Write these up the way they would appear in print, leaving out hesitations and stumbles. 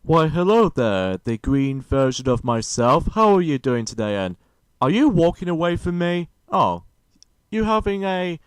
Why, hello there, the green version of myself. How are you doing today, and are you walking away from me? Oh, you having a...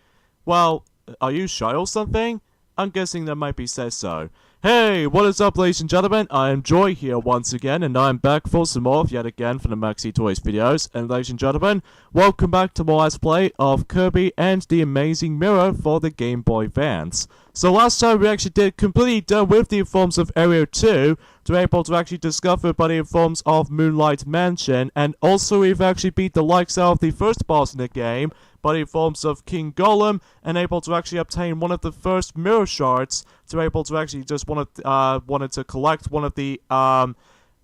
Well, are you shy or something? I'm guessing that might be said so. Hey, what is up, ladies and gentlemen? I am Joy here once again, and I'm back for some more yet again for the Maxi Toys videos. And ladies and gentlemen, welcome back to more Let's Play of Kirby and the Amazing Mirror for the Game Boy Advance. So last time we actually did completely done with the forms of Area 2, to be able to actually discover by the forms of Moonlight Mansion, and also we've actually beat the likes of the first boss in the game, by the forms of King Golem, and able to actually obtain one of the first mirror shards, to be able to actually just wanted to collect one of the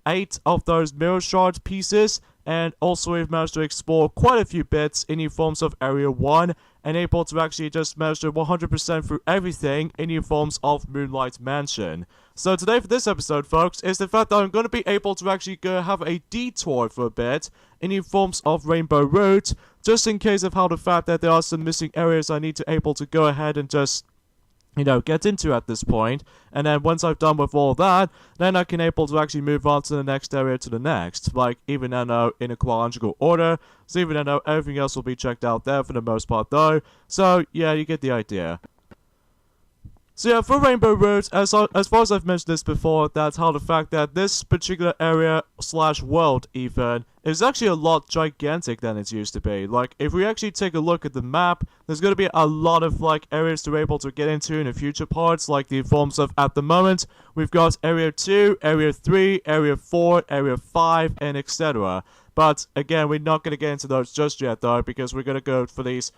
8 of those mirror shard pieces. And also we've managed to explore quite a few bits in the forms of Area 1, and able to actually just measure 100% through everything in the forms of Moonlight Mansion. So today for this episode, folks, is the fact that I'm going to be able to actually go have a detour for a bit in the forms of Rainbow Road, just in case of how the fact that there are some missing areas I need to able to go ahead and just get into at this point. And then once I've done with all that, then I can able to actually move on to the next area to the next. Like, even though in a chronological order, so even though everything else will be checked out there for the most part though. So, yeah, you get the idea. So yeah, for Rainbow Road, as far as I've mentioned this before, that's how the fact that this particular area / world even is actually a lot gigantic than it used to be. Like, if we actually take a look at the map, there's going to be a lot of areas to be able to get into in the future parts, like the forms of, at the moment, we've got Area 2, Area 3, Area 4, Area 5, and etc. But again, we're not going to get into those just yet though, because we're going to go for these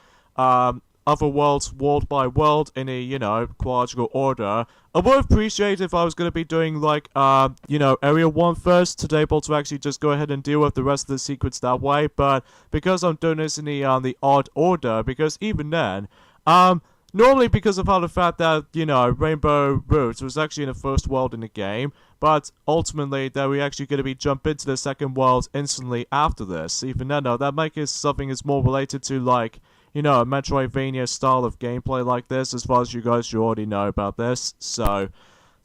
other worlds, world by world, in a, chronological order. I would appreciate if I was going to be doing, Area 1 first, to be able to actually just go ahead and deal with the rest of the secrets that way, but because I'm doing this in the odd order, because even then, normally because of how the fact that, Rainbow Road was actually in the first world in the game, but ultimately that we actually going to be jump into the second world instantly after this. Even then, though, that might be something is more related to, a Metroidvania style of gameplay like this, as far as you guys should already know about this. So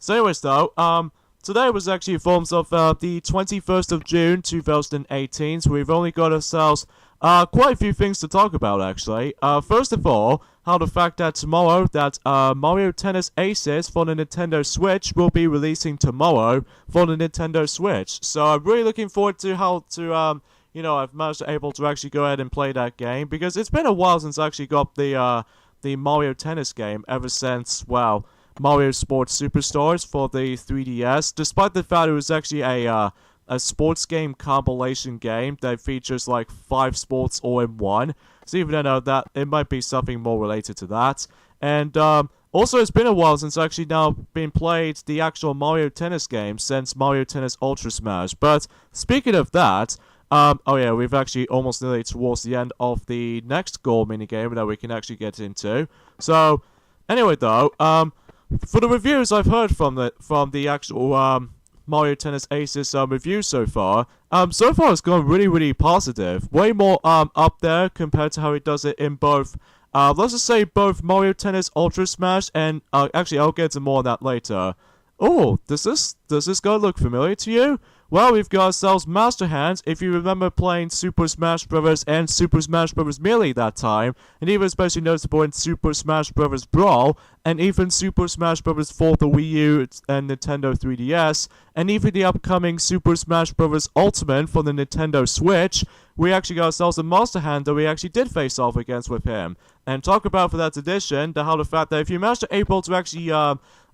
anyways though, today was actually forms of the 21st of June 2018, so we've only got ourselves quite a few things to talk about actually. First of all, how the fact that tomorrow that Mario Tennis Aces for the Nintendo Switch will be releasing tomorrow for the Nintendo Switch. So I'm really looking forward to how to I've managed to able to actually go ahead and play that game, because it's been a while since I actually got the Mario Tennis game, ever since, well, Mario Sports Superstars for the 3DS, despite the fact it was actually a sports game compilation game that features 5 sports all in one. So even though that it might be something more related to that. And also, it's been a while since I actually now been played the actual Mario Tennis game since Mario Tennis Ultra Smash. But speaking of that, oh yeah, we've actually almost nearly towards the end of the next goal minigame that we can actually get into. So, anyway though, for the reviews I've heard from the actual Mario Tennis Aces reviews so far it's gone really, really positive. Way more up there compared to how it does it in both, let's just say both Mario Tennis Ultra Smash and, actually I'll get to more on that later. Oh, does this guy look familiar to you? Well, we've got ourselves Master Hand, if you remember playing Super Smash Bros. And Super Smash Bros. Melee that time, and even especially noticeable in Super Smash Bros. Brawl, and even Super Smash Bros. For the Wii U and Nintendo 3DS, and even the upcoming Super Smash Bros. Ultimate for the Nintendo Switch. We actually got ourselves a Master Hand that we actually did face off against with him. And talk about for that edition, how the fact that if you manage to able to actually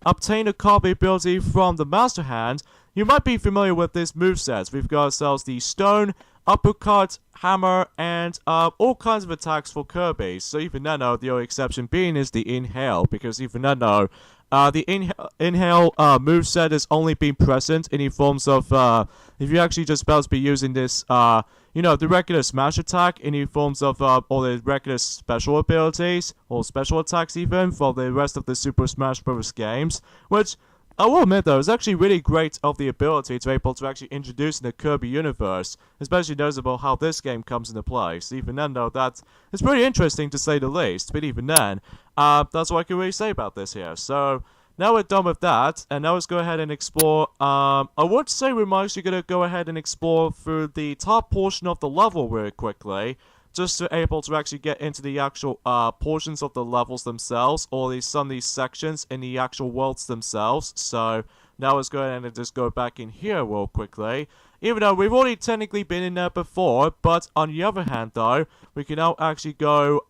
obtain a copy ability from the Master Hand, you might be familiar with this moveset. We've got ourselves the Stone, Uppercut, Hammer, and all kinds of attacks for Kirby. So even then, the only exception being is the Inhale, because even then, the Inhale moveset has only been present in the forms of, if you actually just about to be using this, the regular smash attack in the forms of all the regular special abilities, or special attacks even, for the rest of the Super Smash Bros. Games, which, I will admit though, it's actually really great of the ability to be able to actually introduce in the Kirby universe, especially noticeable how this game comes into play. So even then though, it's pretty interesting to say the least, but even then, that's what I can really say about this here. So, now we're done with that, and now let's go ahead and explore. I would say we're mostly gonna go ahead and explore through the top portion of the level very quickly, just to able to actually get into the actual portions of the levels themselves, or some of these sections in the actual worlds themselves. So now let's go ahead and just go back in here real quickly. Even though we've already technically been in there before, but on the other hand though, we can now actually go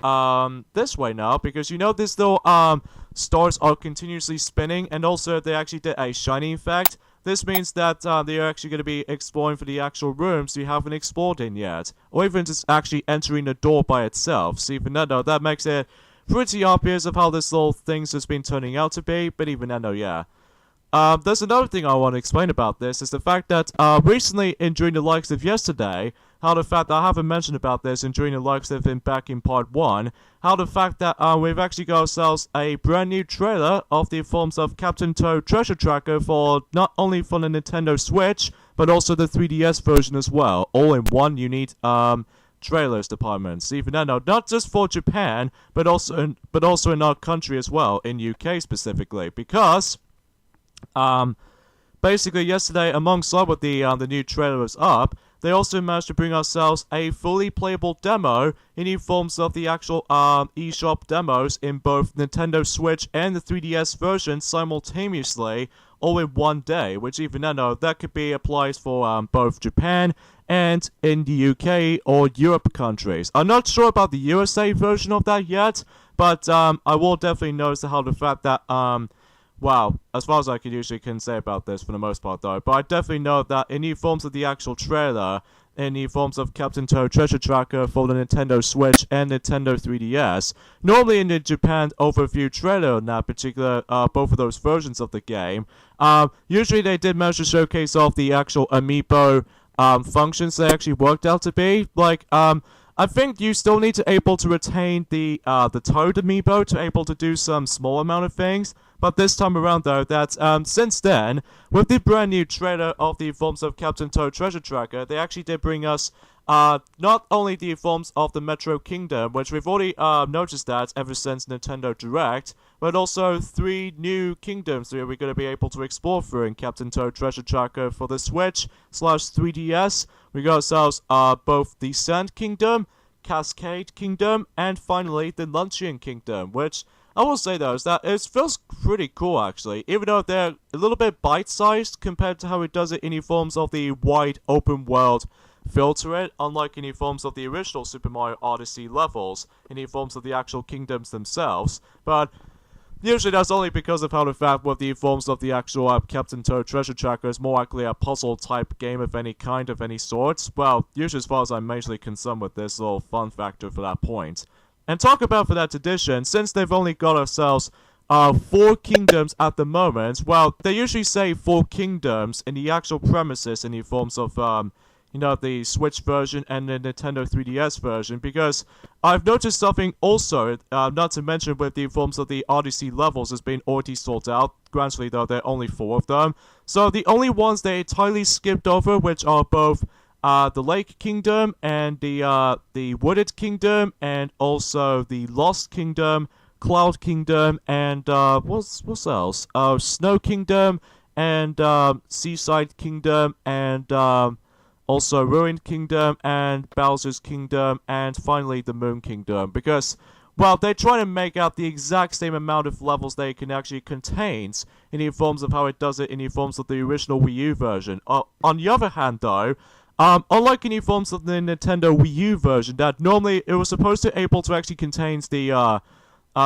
this way now, because this little stars are continuously spinning, and also they actually did a shining effect. This means that they're actually going to be exploring for the actual rooms you haven't explored in yet, or even just actually entering the door by itself. So even then though, that makes it pretty obvious of how this little thing's just been turning out to be, but even then though, yeah. There's another thing I want to explain about this, is the fact that recently, during the likes of yesterday, how the fact that I haven't mentioned about this, and during the likes of back in part 1, how the fact that we've actually got ourselves a brand new trailer of the forms of Captain Toad Treasure Tracker for not only for the Nintendo Switch, but also the 3DS version as well, all in one unique trailers department. So even then, no, not just for Japan, but also in our country as well, in UK specifically, because basically yesterday, alongside with the new trailer was up, they also managed to bring ourselves a fully playable demo in the forms of the actual eShop demos in both Nintendo Switch and the 3DS version simultaneously, all in one day, which even then, no, that could be applied for both Japan and in the UK or Europe countries. I'm not sure about the USA version of that yet, but I will definitely notice how the fact that wow, as far as I can say about this for the most part though, but I definitely know that in the forms of the actual trailer, in the forms of Captain Toad Treasure Tracker for the Nintendo Switch and Nintendo 3DS, normally in the Japan overview trailer in that particular, both of those versions of the game, usually they did manage to showcase off the actual amiibo functions they actually worked out to be, like, I think you still need to able to retain the Toad amiibo to able to do some small amount of things. But this time around though, that since then, with the brand new trailer of the forms of Captain Toad Treasure Tracker, they actually did bring us not only the forms of the Metro Kingdom, which we've already noticed that ever since Nintendo Direct, but also 3 new kingdoms that we're going to be able to explore through in Captain Toad Treasure Tracker for the Switch/3DS. We got ourselves both the Sand Kingdom, Cascade Kingdom, and finally the Luncheon Kingdom, which I will say though is that it feels pretty cool actually, even though they're a little bit bite-sized compared to how it does it in the forms of the wide open world feel to it, unlike in the forms of the original Super Mario Odyssey levels, in the forms of the actual kingdoms themselves. But usually that's only because of how the fact with the forms of the actual Captain Toad Treasure Tracker is more likely a puzzle type game of any kind of any sort. Well, usually as far as I'm majorly concerned with this little fun factor for that point. And talk about for that edition, since they've only got ourselves 4 kingdoms at the moment, well, they usually say 4 kingdoms in the actual premises in the forms of, the Switch version and the Nintendo 3DS version, because I've noticed something also, not to mention with the forms of the Odyssey levels has been already sorted out. Granted, though, there are only 4 of them. So the only ones they entirely skipped over, which are both the Lake Kingdom and the Wooded Kingdom, and also the Lost Kingdom, Cloud Kingdom, and what's else? Snow Kingdom, and Seaside Kingdom, and also Ruined Kingdom, and Bowser's Kingdom, and finally the Moon Kingdom. Because, well, they're trying to make out the exact same amount of levels they can actually contain in the forms of how it does it in the forms of the original Wii U version. On the other hand, though, unlike any forms of the Nintendo Wii U version, that normally it was supposed to able to actually contains the,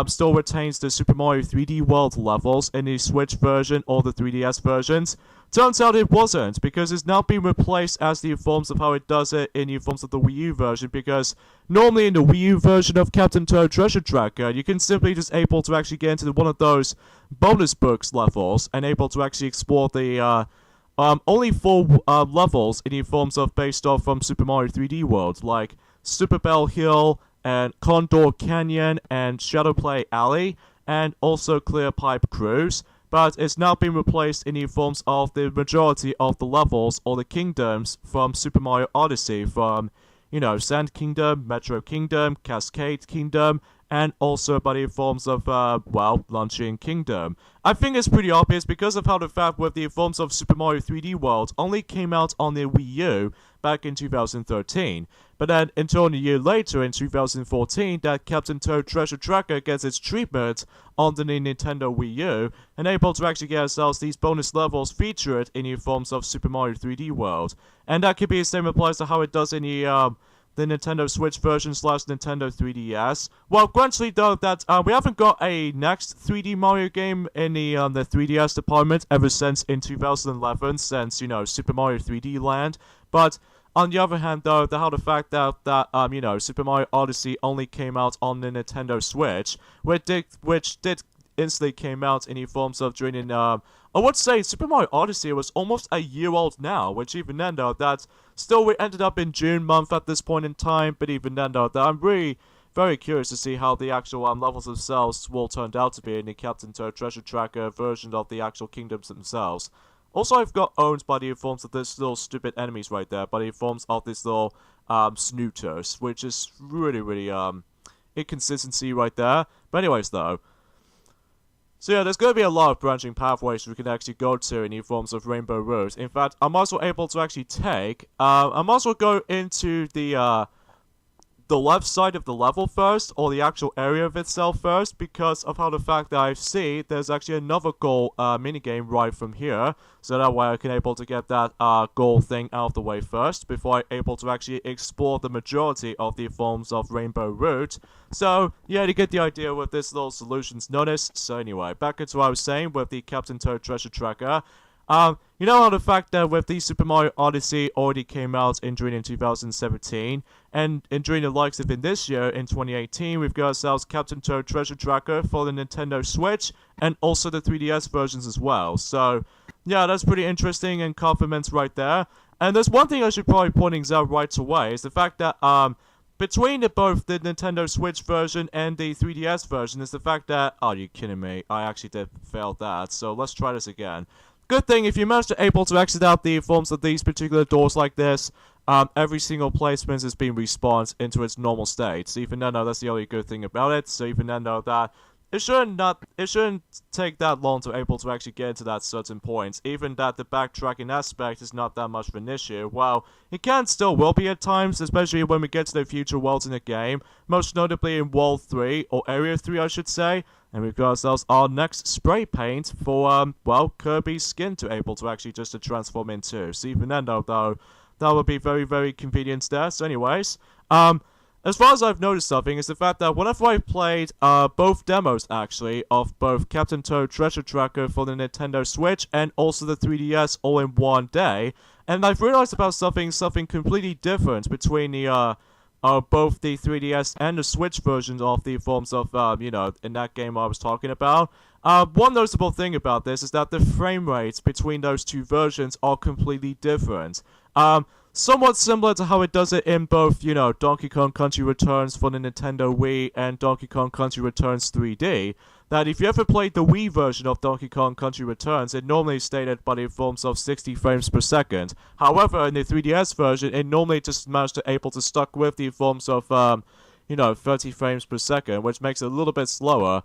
still retains the Super Mario 3D World levels in the Switch version or the 3DS versions. Turns out it wasn't, because it's now been replaced as the forms of how it does it in the forms of the Wii U version, because normally in the Wii U version of Captain Toad Treasure Tracker, you can simply just able to actually get into one of those bonus books levels and able to actually explore the, only 4 levels in the forms of based off from Super Mario 3D World, like Super Bell Hill, and Condor Canyon, and Shadowplay Alley, and also Clear Pipe Cruise, but it's now been replaced in the forms of the majority of the levels or the kingdoms from Super Mario Odyssey, from, Sand Kingdom, Metro Kingdom, Cascade Kingdom, and also by the forms of, launching Kingdom. I think it's pretty obvious because of how the fact with the forms of Super Mario 3D World only came out on the Wii U back in 2013. But then, until a year later in 2014, that Captain Toad Treasure Tracker gets its treatment on the Nintendo Wii U, and able to actually get ourselves these bonus levels featured in the forms of Super Mario 3D World. And that could be the same applies to how it does in the Nintendo Switch version / Nintendo 3DS. Well, granted though that we haven't got a next 3D Mario game in the 3DS department ever since in 2011, since Super Mario 3D Land. But on the other hand, though, the fact that Super Mario Odyssey only came out on the Nintendo Switch, which did instantly came out in the forms of during I would say Super Mario Odyssey was almost a year old now, which even then though that still we ended up in June month at this point in time, but even then though that I'm really very curious to see how the actual levels themselves will turn out to be in the Captain Toad Treasure Tracker version of the actual kingdoms themselves. Also, I've got owned by the forms of this little stupid enemies right there, by the forms of this little snooters, which is really inconsistency right there. But anyways though. So yeah, there's going to be a lot of branching pathways we can actually go to in the forms of Rainbow Road. In fact, I'm also able to actually take, I'm also go into the left side of the level first, or the actual area of itself first, because of how the fact that I see there's actually another goal minigame right from here, so that way I can able to get that goal thing out of the way first, before I'm able to actually explore the majority of the forms of Rainbow Route. So, yeah, you get the idea with this little solutions notice. So anyway, back into what I was saying with the Captain Toad Treasure Tracker. You know how the fact that with the Super Mario Odyssey already came out in 2017, and during the likes of in this year, in 2018, we've got ourselves Captain Toad Treasure Tracker for the Nintendo Switch, and also the 3DS versions as well. So, yeah, that's pretty interesting and compliments right there. And there's one thing I should probably point out right away, is the fact that, between both the Nintendo Switch version and the 3DS version is the fact that, oh, you kidding me, I actually did fail that, so let's try this again. Good thing, if you manage to able to exit out the forms of these particular doors like this, every single placement is being respawned into its normal state. So even then, that's the only good thing about it. So even then, that it shouldn't take that long to able to actually get to that certain point. Even that the backtracking aspect is not that much of an issue. Well, it can still will be at times, especially when we get to the future worlds in the game. Most notably in World 3, or Area 3 I should say. And we've got ourselves our next spray paint for, Kirby's skin to able to actually just to transform into. So even then though, that would be very convenient there. So anyways, as far as I've noticed something is the fact that whenever I played both demos actually of both Captain Toad Treasure Tracker for the Nintendo Switch and also the 3DS all in one day, and I've realized about something completely different between the both the 3DS and the Switch versions of the forms of, in that game I was talking about. One noticeable thing about this is that the frame rates between those two versions are completely different. Somewhat similar to how it does it in both, Donkey Kong Country Returns for the Nintendo Wii and Donkey Kong Country Returns 3D, that if you ever played the Wii version of Donkey Kong Country Returns, it normally stated by the forms of 60 frames per second. However, in the 3DS version, it normally just managed to able to stuck with the forms of, 30 frames per second, which makes it a little bit slower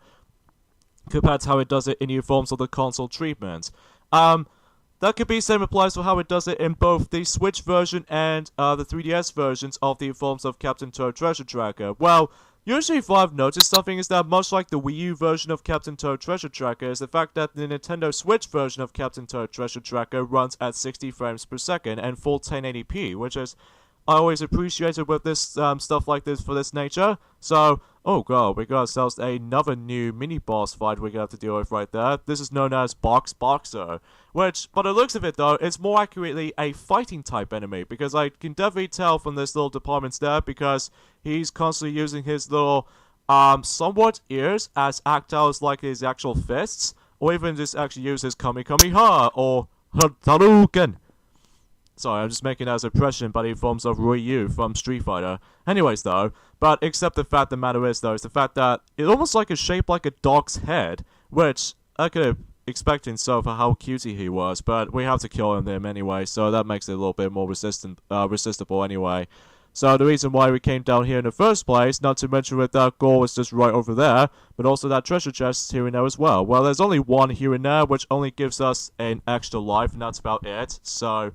compared to how it does it in the forms of the console treatment. That could be same applies for how it does it in both the Switch version and the 3DS versions of the forms of Captain Toad Treasure Tracker. Well, usually if I've noticed something is that much like the Wii U version of Captain Toad Treasure Tracker is the fact that the Nintendo Switch version of Captain Toad Treasure Tracker runs at 60 frames per second and full 1080p, which is I always appreciated with this stuff like this for this nature. So, oh god, we got ourselves another new mini-boss fight we're gonna have to deal with right there. This is known as Boxer, which, by the looks of it though, it's more accurately a fighting type enemy, because I can definitely tell from this little departments there, because he's constantly using his little, somewhat ears as actiles like his actual fists, or even just actually use his Kamehameha, or Hadouken. Sorry, I'm just making that as a impression by the forms of Ryu from Street Fighter. Anyways, though, but except the fact the matter is, though, is the fact that it's almost like a shape like a dog's head, which I could have expected so for how cutesy he was, but we have to kill him anyway, so that makes it a little bit more resistible anyway. So the reason why we came down here in the first place, not to mention with that goal is just right over there, but also that treasure chest here and there as well. Well, there's only one here and there, which only gives us an extra life, and that's about it. So,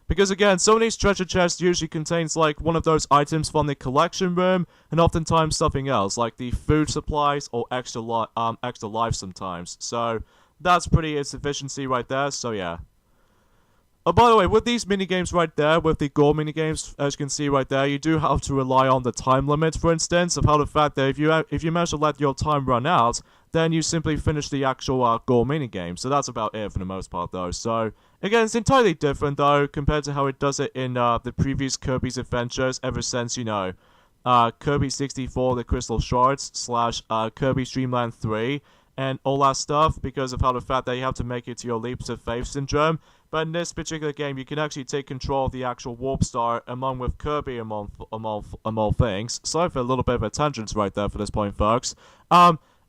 because again, some of these treasure chests usually contains like one of those items from the collection room, and oftentimes something else, like the food supplies or extra life sometimes. So, that's pretty insufficiency right there, so yeah. Oh, by the way, with these minigames right there, with the goal minigames, as you can see right there, you do have to rely on the time limit, for instance, of how the fact that if you manage to let your time run out, then you simply finish the actual goal minigame. So that's about it for the most part, though. So, again, it's entirely different, though, compared to how it does it in the previous Kirby's Adventures, ever since, you know, Kirby 64, the Crystal Shards, / Kirby Dreamland 3, and all that stuff, because of how the fact that you have to make it to your leaps of faith syndrome. But in this particular game, you can actually take control of the actual Warp Star, along with Kirby, among things. Sorry for a little bit of a tangent right there for this point, folks.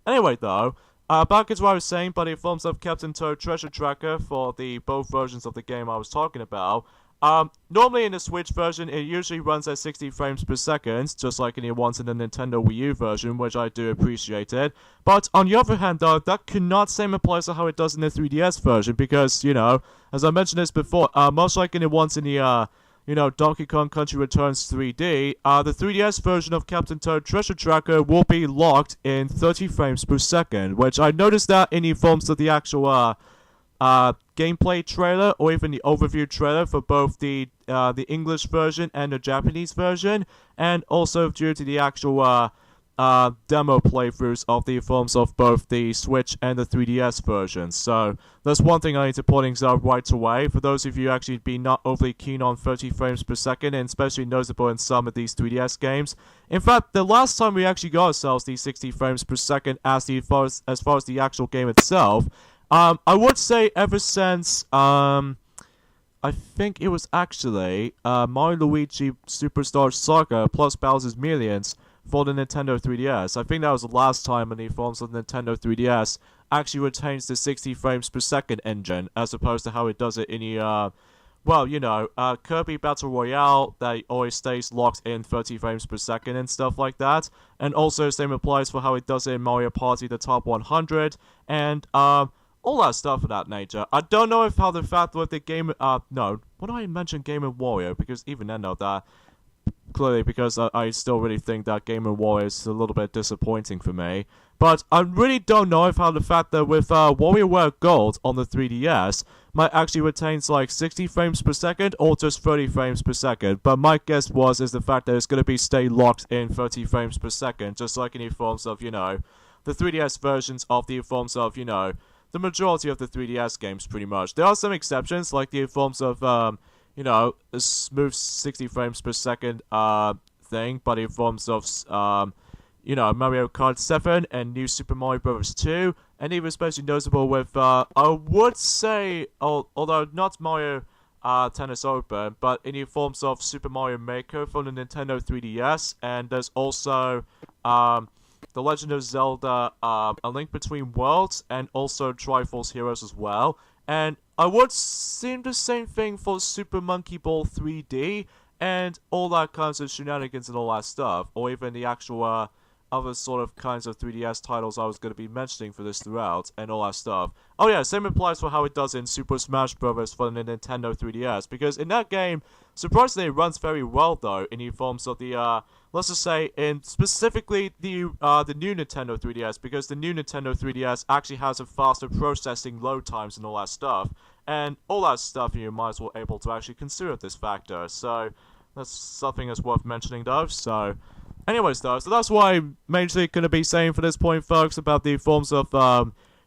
Anyway, though, back to what I was saying, by the forms of Captain Toad Treasure Tracker for the both versions of the game I was talking about. Normally in the Switch version, it usually runs at 60 frames per second, just like it was in the Nintendo Wii U version, which I do appreciate it. But on the other hand, though, that cannot same apply to how it does in the 3DS version, because, you know, as I mentioned this before, much like it was in the, you know, Donkey Kong Country Returns 3D, the 3DS version of Captain Toad Treasure Tracker will be locked in 30 frames per second, which I noticed that in the forms of the actual, gameplay trailer, or even the overview trailer for both the English version and the Japanese version, and also due to the actual demo playthroughs of the forms of both the Switch and the 3DS versions. So that's one thing I need to point out right away. For those of you actually be not overly keen on 30 frames per second, and especially noticeable in some of these 3DS games. In fact, the last time we actually got ourselves the 60 frames per second as far as the actual game itself, I would say ever since, I think it was actually, Mario Luigi Superstar Saga plus Bowser's Millions for the Nintendo 3DS. I think that was the last time in the forms of the Nintendo 3DS actually retains the 60 frames per second engine, as opposed to how it does it in the, well, you know, Kirby Battle Royale, that always stays locked in 30 frames per second and stuff like that. And also, same applies for how it does it in Mario Party, the Top 100, and, all that stuff of that nature. I don't know if how the fact with the game, no, why do I mention Game & Warrior? Because even then, though, that, clearly, because I still really think that Game & Warrior is a little bit disappointing for me. But I really don't know if how the fact that with WarioWare Gold on the 3DS might actually retains like 60 frames per second or just 30 frames per second. But my guess is the fact that it's going to be stay locked in 30 frames per second, just like in the forms of, you know, the 3DS versions of the forms of, you know, the majority of the 3DS games, pretty much. There are some exceptions, like the forms of, you know, a smooth 60 frames per second thing, but in forms of, you know, Mario Kart 7 and New Super Mario Bros. 2, and even especially noticeable with, I would say, although not Mario Tennis Open, but in the forms of Super Mario Maker from the Nintendo 3DS, and there's also, The Legend of Zelda, A Link Between Worlds, and also Triforce Heroes as well. And I would seem the same thing for Super Monkey Ball 3D, and all that kinds of shenanigans and all that stuff, or even the actual, other sort of kinds of 3DS titles I was going to be mentioning for this throughout, and all that stuff. Oh yeah, same applies for how it does in Super Smash Bros. For the Nintendo 3DS, because in that game, surprisingly, it runs very well, though, in the forms of the, let's just say, in specifically the new Nintendo 3DS, because the new Nintendo 3DS actually has a faster processing load times and all that stuff, and all that stuff you might as well able to actually consider this factor, so that's something that's worth mentioning, though, so... Anyways, though, so that's what I'm mainly going to be saying for this point, folks, about the forms of,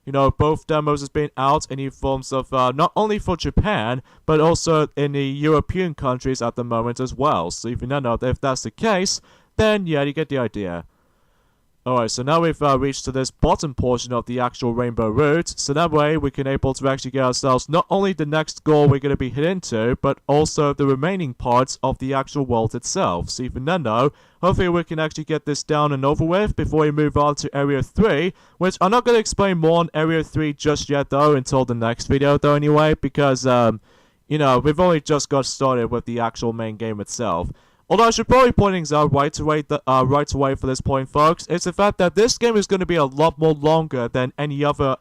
you know, both demos as being out in the forms of, not only for Japan, but also in the European countries at the moment as well. So if you don't know if that's the case, then yeah, you get the idea. Alright, so now we've reached to this bottom portion of the actual rainbow route, so that way we can able to actually get ourselves not only the next goal we're going to be hit into, but also the remaining parts of the actual world itself. So even then though, hopefully we can actually get this down and over with before we move on to Area 3, which I'm not going to explain more on Area 3 just yet though, until the next video though anyway, because, you know, we've only just got started with the actual main game itself. Although I should probably point things out right away for this point, folks, it's the fact that this game is going to be a lot more longer than any other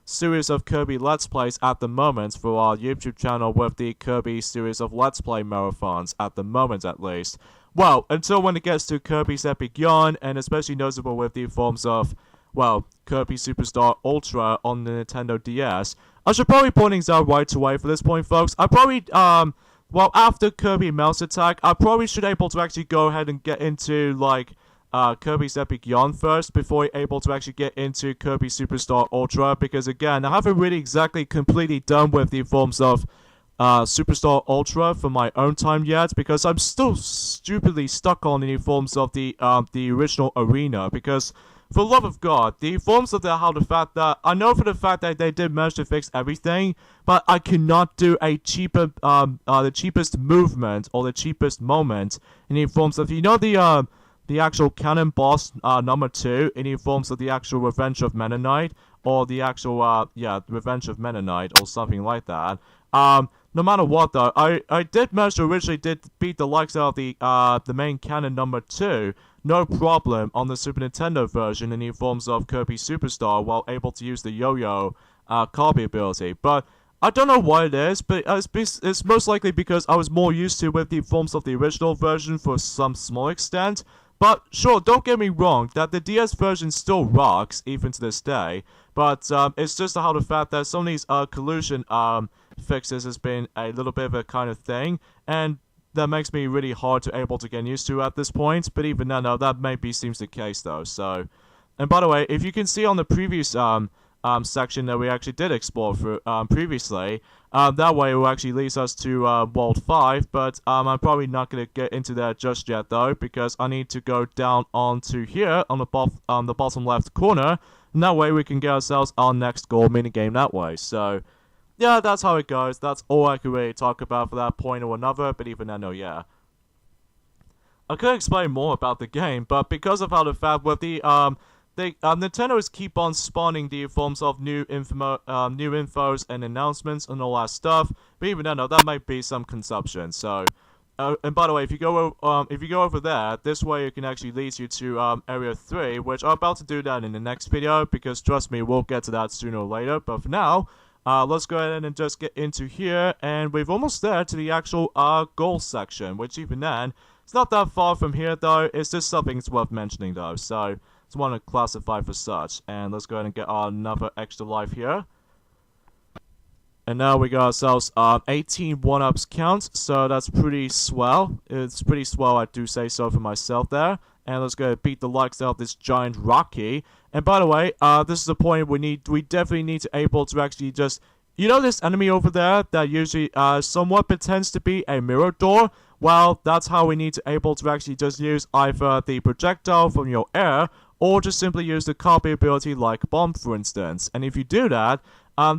series of Kirby Let's Plays at the moment for our YouTube channel with the Kirby series of Let's Play marathons, at the moment at least. Well, until when it gets to Kirby's Epic Yarn, and especially noticeable with the forms of, well, Kirby Superstar Ultra on the Nintendo DS. I should probably point things out right away for this point, folks. I probably, well, after Kirby Melt's Attack, I probably should able to actually go ahead and get into, like, Kirby's Epic Yarn first before you're able to actually get into Kirby Superstar Ultra, because again, I haven't really exactly completely done with the forms of Superstar Ultra for my own time yet, because I'm still stupidly stuck on the forms of the original arena, because for the love of God, the forms of the fact that I know for the fact that they did manage to fix everything, but I cannot do a cheaper the cheapest movement or the cheapest moment in the forms of, you know, the actual canon boss number 2 in the forms of the actual Revenge of Mennonite, or the actual Revenge of Mennonite or something like that. No matter what though, I did manage to originally beat the likes of the main canon number 2, no problem, on the Super Nintendo version in the forms of Kirby Superstar while able to use the yo-yo Kirby ability. But I don't know why it is, but it's most likely because I was more used to with the forms of the original version for some small extent. But sure, don't get me wrong, that the DS version still rocks, even to this day. But it's just how the fact that some of these collusion fixes has been a little bit of a kind of thing, and that makes me really hard to able to get used to at this point. But even then, no, that maybe seems the case though. So, and by the way, if you can see on the previous section that we actually did explore for previously, that way it will actually leads us to World 5, but I'm probably not going to get into that just yet though, because I need to go down onto here on the bottom left corner, and that way we can get ourselves our next gold minigame that way. So yeah, that's how it goes. That's all I could really talk about for that point or another, but even then, no, yeah. I could explain more about the game, but because of how the fact with the Nintendo's keep on spawning the forms of new infos and announcements and all that stuff. But even then, no, that might be some consumption. So, and by the way, if you go over there, this way it can actually lead you to Area 3, which I'm about to do that in the next video, because trust me, we'll get to that sooner or later. But for now, let's go ahead and just get into here, and we're almost there to the actual goal section, which even then, it's not that far from here though. It's just something that's worth mentioning though. So just want to classify for such, and let's go ahead and get another extra life here. And now we got ourselves 18 1-ups count, so that's pretty swell. It's pretty swell, I do say so for myself there. And let's go ahead and beat the likes of this giant Rocky. And by the way, this is the point we definitely need to able to actually just, you know, this enemy over there that usually somewhat pretends to be a mirror door. Well, that's how we need to able to actually just use either the projectile from your air, or just simply use the copy ability like bomb, for instance. And if you do that,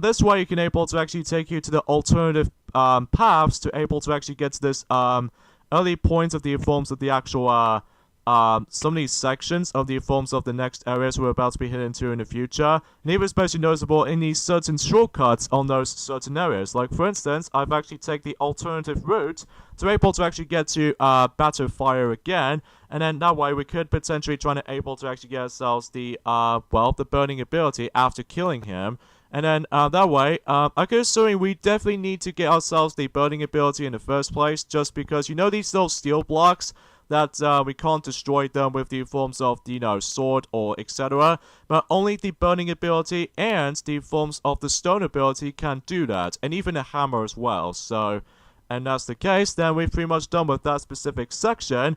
this way you can able to actually take you to the alternative paths to able to actually get to this early points of the forms of the actual some of these sections of the forms of the next areas we're about to be heading into in the future, and even especially noticeable in these certain shortcuts on those certain areas. Like for instance, I've actually taken the alternative route to able to actually get to Battlefire again, and then that way we could potentially try to able to actually get ourselves the the burning ability after killing him. And then that way, I could assume we definitely need to get ourselves the burning ability in the first place, just because, you know, these little steel blocks that we can't destroy them with the forms of, you know, sword or etc. But only the burning ability and the forms of the stone ability can do that, and even a hammer as well. So, and that's the case, then we've pretty much done with that specific section.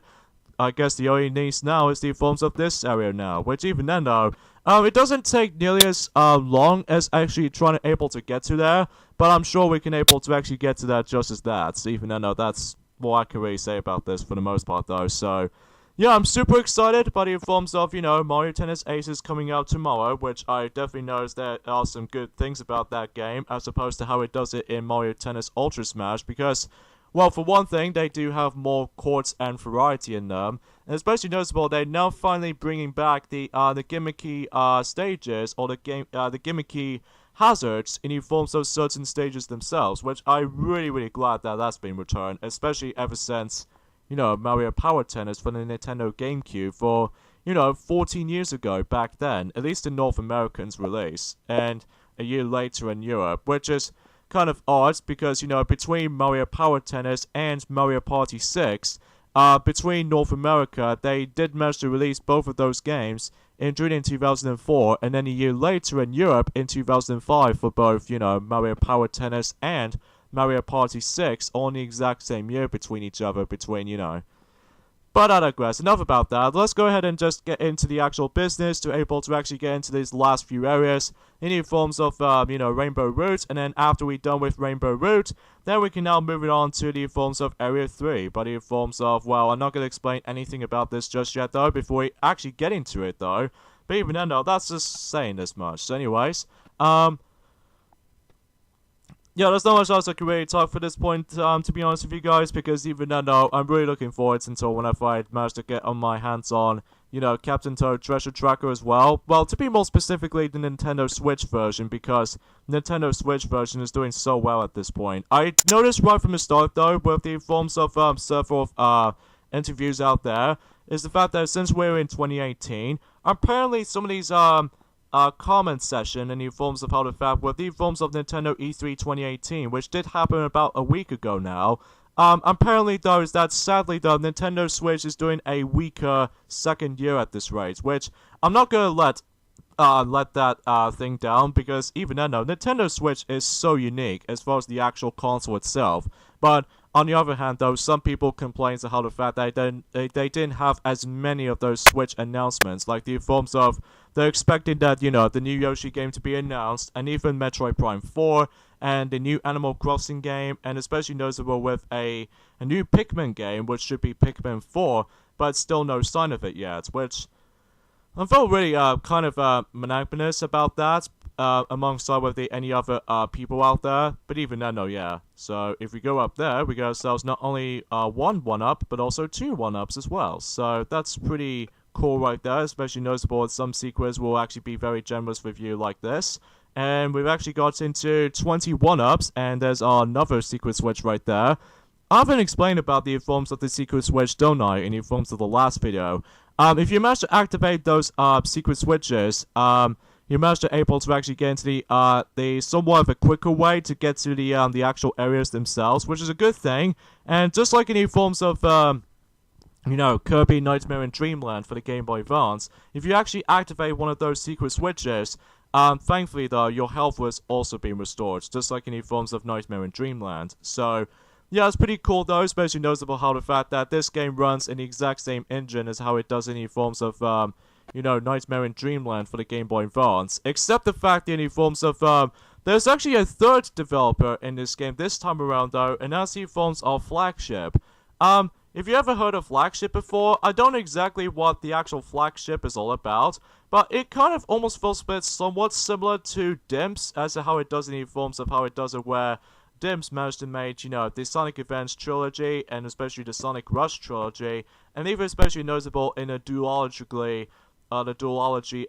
I guess the only needs now is the forms of this area now, which even then though, it doesn't take nearly as long as actually trying to able to get to there, but I'm sure we can able to actually get to that just as that. So even then though, that's what I can really say about this for the most part though. So yeah, I'm super excited by the forms of, you know, Mario Tennis Aces coming out tomorrow, which I definitely noticed there are some good things about that game as opposed to how it does it in Mario Tennis Ultra Smash, because, well, for one thing, they do have more courts and variety in them, and especially noticeable, they're now finally bringing back the gimmicky stages, or the gimmicky hazards in the forms of certain stages themselves, which I'm really glad that that's been returned, especially ever since, Mario Power Tennis for the Nintendo GameCube for, 14 years ago back then, at least in North American's release, and a year later in Europe, which is kind of odd because, between Mario Power Tennis and Mario Party 6, between North America, they did manage to release both of those games in June in 2004, and then a year later in Europe in 2005 for both, Mario Power Tennis and Mario Party 6, all in the exact same year between each other, But I digress. Enough about that. Let's go ahead and just get into the actual business to able to actually get into these last few areas in the forms of, Rainbow Route. And then after we're done with Rainbow Route, then we can now move it on to the forms of Area 3. But the forms of, well, I'm not going to explain anything about this just yet, though, before we actually get into it, though. But even then, though, that's just saying this much. So anyways, yeah, there's not much else I can really talk for this point, to be honest with you guys, because even then, though, I'm really looking forward until whenever I manage to get on my hands on, Captain Toad Treasure Tracker as well. Well, to be more specifically, the Nintendo Switch version, because Nintendo Switch version is doing so well at this point. I noticed right from the start, though, with the forms of, several, interviews out there, is the fact that since we're in 2018, apparently some of these, comment session in the forms of how the fact with the forms of Nintendo E3 2018, which did happen about a week ago now. Apparently though is that sadly though Nintendo Switch is doing a weaker second year at this rate, which I'm not gonna let that thing down, because even then though Nintendo Switch is so unique as far as the actual console itself. But on the other hand, though, some people complain to how the fact that they didn't have as many of those Switch announcements, like the forms of they're expecting that, the new Yoshi game to be announced, and even Metroid Prime 4, and the new Animal Crossing game, and especially noticeable with a new Pikmin game, which should be Pikmin 4, but still no sign of it yet, which I felt really kind of monotonous about that, alongside with any other people out there, but even then, no, yeah. So if we go up there, we get ourselves not only one up, but also two 1-ups as well. So that's pretty cool right there, especially noticeable that some sequels will actually be very generous with you like this. And we've actually got into 20 1-ups, and there's another secret switch right there. I haven't explained about the forms of the secret switch, don't I, in the forms of the last video. If you manage to activate those secret switches, you manage to able to actually get into the somewhat of a quicker way to get to the actual areas themselves, which is a good thing. And just like in the forms of Kirby Nightmare in Dreamland for the Game Boy Advance, if you actually activate one of those secret switches, thankfully though, your health was also being restored, just like in the forms of Nightmare in Dreamland. So yeah, it's pretty cool though, especially noticeable how the fact that this game runs in the exact same engine as how it does in the forms of Nightmare in Dreamland for the Game Boy Advance, except the fact that in the forms of there's actually a third developer in this game this time around though, and that's the forms of Flagship. If you ever heard of Flagship before, I don't know exactly what the actual Flagship is all about, but it kind of almost feels a bit somewhat similar to Dimps as to how it does in the forms of how it does it, where Dimps managed to make, the Sonic Advance trilogy, and especially the Sonic Rush trilogy, and even especially notable in the duology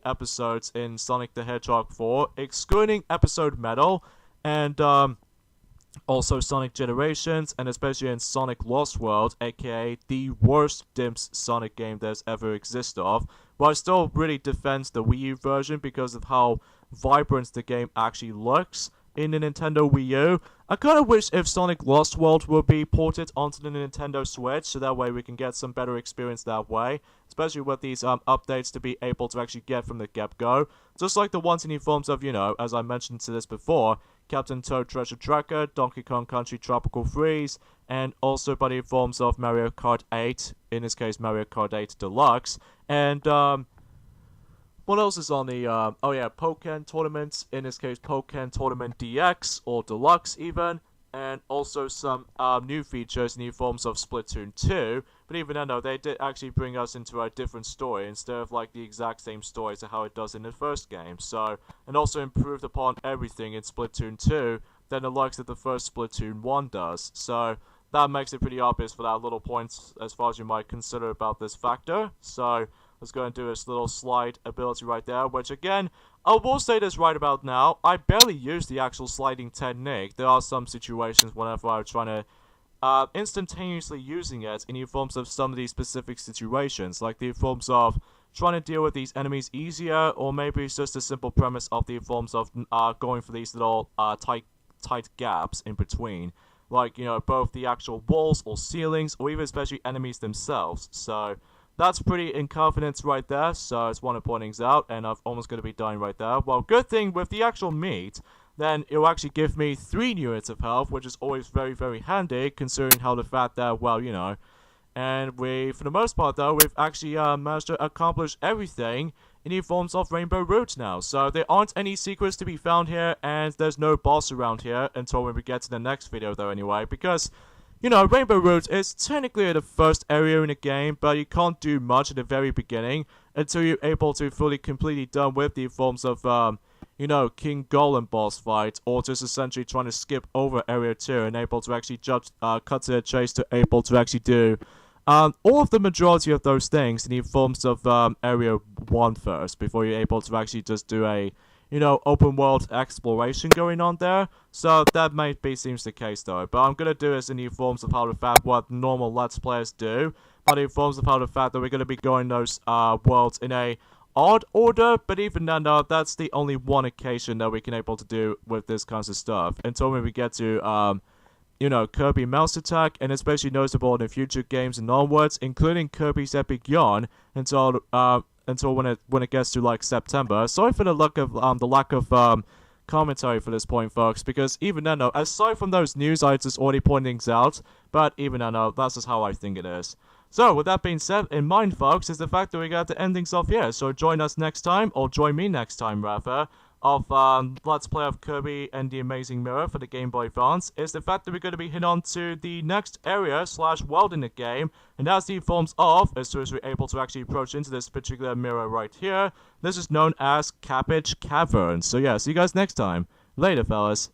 episodes in Sonic the Hedgehog 4, excluding episode Metal, and also Sonic Generations, and especially in Sonic Lost World, aka the worst Dimps Sonic game there's ever existed of, but I still really defend the Wii U version because of how vibrant the game actually looks in the Nintendo Wii U. I kind of wish if Sonic Lost World would be ported onto the Nintendo Switch, so that way we can get some better experience that way, especially with these updates to be able to actually get from the get-go, just like the ones in the forms of, as I mentioned to this before, Captain Toad Treasure Tracker, Donkey Kong Country Tropical Freeze, and also by the forms of Mario Kart 8, in this case Mario Kart 8 Deluxe, and what else is on the, Pokken Tournament, in this case Pokken Tournament DX, or Deluxe even, and also some new features in the forms of Splatoon 2, but even then though, they did actually bring us into a different story instead of like the exact same story as how it does in the first game, so, and also improved upon everything in Splatoon 2 than the likes of the first Splatoon 1 does, so that makes it pretty obvious for that little point as far as you might consider about this factor, so let's go and do this little slide ability right there, which again, I will say this right about now, I barely use the actual sliding technique. There are some situations whenever I'm trying to instantaneously using it in the forms of some of these specific situations, like the forms of trying to deal with these enemies easier, or maybe it's just a simple premise of the forms of going for these little tight gaps in between, like, you know, both the actual walls or ceilings, or even especially enemies themselves. So that's pretty inconfidence right there, so it's one of pointing out, and I'm almost going to be dying right there. Well, good thing with the actual meat, then it'll actually give me 3 units of health, which is always very, very handy, considering how the fact that, well, you know. And for the most part though, we've actually managed to accomplish everything in the forms of Rainbow Root now. So there aren't any secrets to be found here, and there's no boss around here until when we get to the next video though anyway, because, you know, Rainbow Root is technically the first area in the game, but you can't do much at the very beginning until you're able to fully completely done with the forms of, you know, King Golem boss fight, or just essentially trying to skip over area 2 and able to actually cut to the chase to able to actually do all of the majority of those things in the forms of area 1 first, before you're able to actually just do a, you know, open world exploration going on there. So that might be seems the case though, but I'm gonna do this in the forms of how the fact what normal Let's Players do, but in forms of how the fact that we're gonna be going those worlds in a odd order, but even then though, that's the only one occasion that we can able to do with this kinds of stuff, until when we get to you know, Kirby Mouse Attack, and especially noticeable in the future games and onwards, including Kirby's Epic Yarn, until when it gets to like September. Sorry for the lack of commentary for this point, folks, because even then, though, aside from those news I just already pointed things out, but even then, though, that's just how I think it is. So, with that being said in mind, folks, is the fact that we got to end things off here. So join us next time, or join me next time, rather, of Let's Play of Kirby and the Amazing Mirror for the Game Boy Advance, is the fact that we're going to be heading on to the next area / world in the game, and that's the forms of, as soon as we're able to actually approach into this particular mirror right here, this is known as Cabbage Cavern. So yeah, see you guys next time. Later, fellas.